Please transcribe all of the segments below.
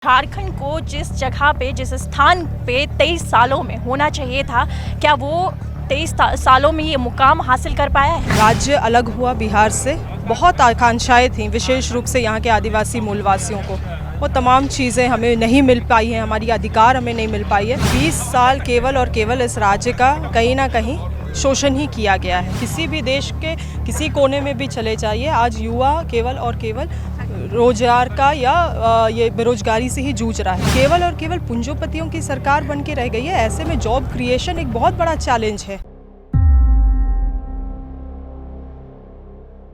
झारखंड को जिस जगह पे जिस स्थान पे 23 सालों में होना चाहिए था, क्या वो 23 सालों में ये मुकाम हासिल कर पाया है? राज्य अलग हुआ बिहार से, बहुत आकांक्षाएं थीं, विशेष रूप से यहाँ के आदिवासी मूलवासियों को। वो तमाम चीज़ें हमें नहीं मिल पाई हैं, हमारी अधिकार हमें नहीं मिल पाई है। 20 साल केवल और केवल इस राज्य का कहीं ना कहीं शोषण ही किया गया है। किसी भी देश के किसी कोने में भी चले जाइए, आज युवा केवल और केवल रोजगार का या ये बेरोजगारी से ही जूझ रहा है। केवल और केवल पूंजीपतियों की सरकार बन के रह गई है। ऐसे में जॉब क्रिएशन एक बहुत बड़ा चैलेंज है।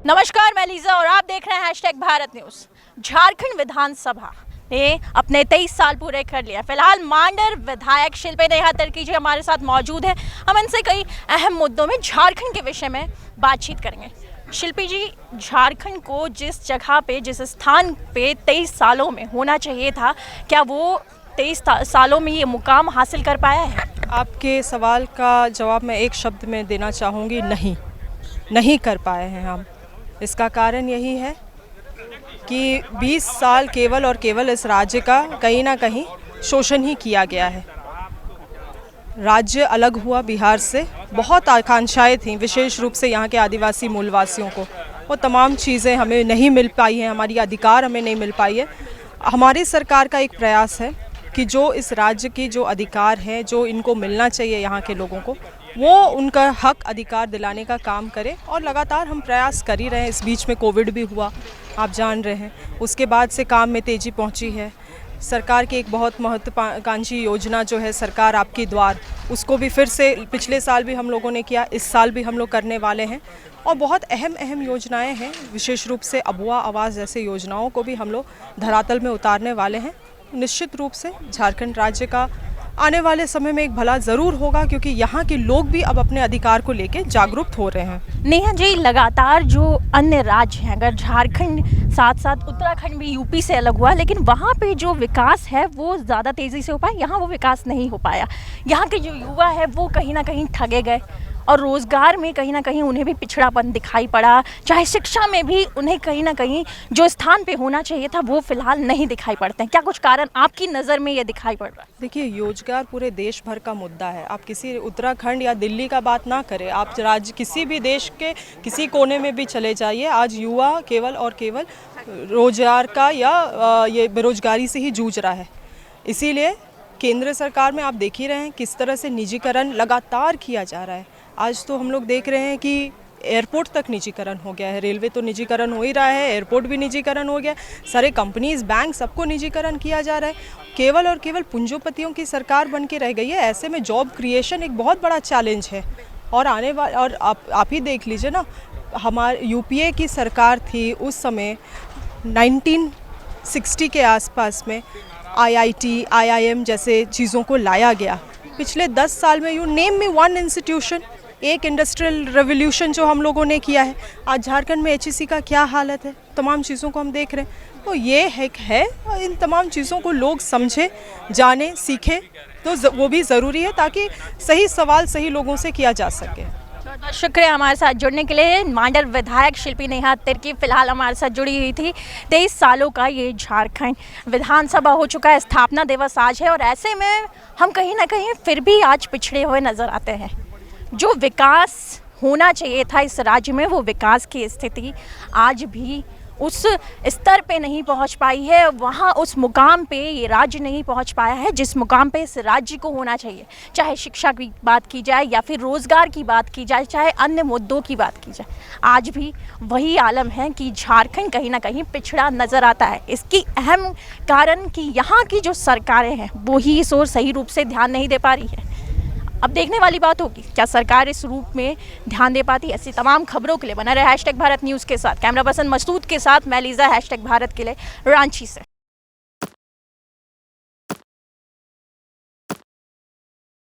नमस्कार, मैं लीजा और आप देख रहे हैं #भारत न्यूज़। झारखंड विधानसभा ने अपने 23 साल पूरे कर लिया। फिलहाल मांडर विधायक शिल्पी नेहा तिर्की जी हमारे साथ मौजूद हैं। हम इनसे कई अहम मुद्दों में झारखंड के विषय में बातचीत करेंगे। शिल्पी जी, झारखंड को जिस जगह पे जिस स्थान पे 23 सालों में होना चाहिए था, क्या वो 23 सालों में ये मुकाम हासिल कर पाया है? आपके सवाल का जवाब मैं एक शब्द में देना चाहूँगी, नहीं कर पाए हैं हम। इसका कारण यही है कि 20 साल केवल और केवल इस राज्य का कहीं ना कहीं शोषण ही किया गया है। राज्य अलग हुआ बिहार से, बहुत आकांक्षाएं थीं, विशेष रूप से यहाँ के आदिवासी मूलवासियों को। वो तमाम चीज़ें हमें नहीं मिल पाई हैं, हमारी अधिकार हमें नहीं मिल पाई है। हमारी सरकार का एक प्रयास है कि जो इस राज्य की जो अधिकार है, जो इनको मिलना चाहिए यहाँ के लोगों को, वो उनका हक अधिकार दिलाने का काम करें। और लगातार हम प्रयास कर ही रहे हैं। इस बीच में कोविड भी हुआ, आप जान रहे हैं। उसके बाद से काम में तेज़ी पहुंची है। सरकार की एक बहुत महत्वाकांक्षी योजना जो है सरकार आपकी द्वार, उसको भी फिर से पिछले साल भी हम लोगों ने किया, इस साल भी हम लोग करने वाले हैं। और बहुत अहम योजनाएं हैं, विशेष रूप से अबुआ आवास जैसे योजनाओं को भी हम लोग धरातल में उतारने वाले हैं। निश्चित रूप से झारखंड राज्य का आने वाले समय में एक भला ज़रूर होगा, क्योंकि यहाँ के लोग भी अब अपने अधिकार को लेकर जागरूक हो रहे हैं। नेहा जी, लगातार जो अन्य राज्य हैं, अगर झारखंड साथ साथ उत्तराखंड भी यूपी से अलग हुआ, लेकिन वहाँ पे जो विकास है वो ज़्यादा तेज़ी से हो पाया, यहाँ वो विकास नहीं हो पाया। यहाँ के जो युवा है वो कहीं ना कहीं ठगे गए और रोज़गार में कहीं ना कहीं उन्हें भी पिछड़ापन दिखाई पड़ा। चाहे शिक्षा में भी उन्हें कहीं ना कहीं जो स्थान पे होना चाहिए था वो फिलहाल नहीं दिखाई पड़ते हैं। क्या कुछ कारण आपकी नज़र में ये दिखाई पड़ रहा है? देखिए, रोजगार पूरे देश भर का मुद्दा है। आप किसी उत्तराखंड या दिल्ली का बात ना करें, आप राज्य किसी भी देश के किसी कोने में भी चले जाइए, आज युवा केवल और केवल रोजगार का या ये बेरोजगारी से ही जूझ रहा है। इसीलिए केंद्र सरकार में आप देख ही रहे हैं किस तरह से निजीकरण लगातार किया जा रहा है। आज तो हम लोग देख रहे हैं कि एयरपोर्ट तक निजीकरण हो गया है। रेलवे तो निजीकरण हो ही रहा है, एयरपोर्ट भी निजीकरण हो गया, सारे कंपनीज, बैंक, सबको निजीकरण किया जा रहा है। केवल और केवल पूंजीपतियों की सरकार बन के रह गई है। ऐसे में जॉब क्रिएशन एक बहुत बड़ा चैलेंज है। और आने वाले, और आप ही देख लीजिए ना, हमारे यूपीए की सरकार थी उस समय 1960 के आसपास में IIT, IIM जैसे चीज़ों को लाया गया। पिछले 10 साल में you name me one institution, एक इंडस्ट्रियल रेवोल्यूशन जो हम लोगों ने किया है। आज झारखंड में HEC का क्या हालत है, तमाम चीज़ों को हम देख रहे हैं। तो ये है इन तमाम चीज़ों को लोग समझे, जाने, सीखें, तो वो भी ज़रूरी है, ताकि सही सवाल सही लोगों से किया जा सके। शुक्रिया हमारे साथ जुड़ने के लिए। मांडर विधायक शिल्पी नेहा तिर्की फिलहाल हमारे साथ जुड़ी हुई थी। 23 सालों का ये झारखंड विधानसभा हो चुका है, स्थापना दिवस आज है, और ऐसे में हम कहीं ना कहीं फिर भी आज पिछड़े हुए नज़र आते हैं। जो विकास होना चाहिए था इस राज्य में, वो विकास की स्थिति आज भी उस स्तर पे नहीं पहुंच पाई है। वहाँ उस मुकाम पे ये राज्य नहीं पहुंच पाया है जिस मुकाम पे इस राज्य को होना चाहिए। चाहे शिक्षा की बात की जाए या फिर रोज़गार की बात की जाए, चाहे अन्य मुद्दों की बात की जाए, आज भी वही आलम है कि झारखंड कहीं ना कहीं पिछड़ा नज़र आता है। इसकी अहम कारण कि यहाँ की जो सरकारें हैं वो ही इस ओर सही रूप से ध्यान नहीं दे पा रही है। अब देखने वाली बात होगी क्या सरकार इस रूप में ध्यान दे पाती है। ऐसी तमाम खबरों के लिए बना रहे #भारत न्यूज़ के साथ। कैमरा पर्सन मसूद के साथ मैं लीजा, #भारत के लिए रांची से।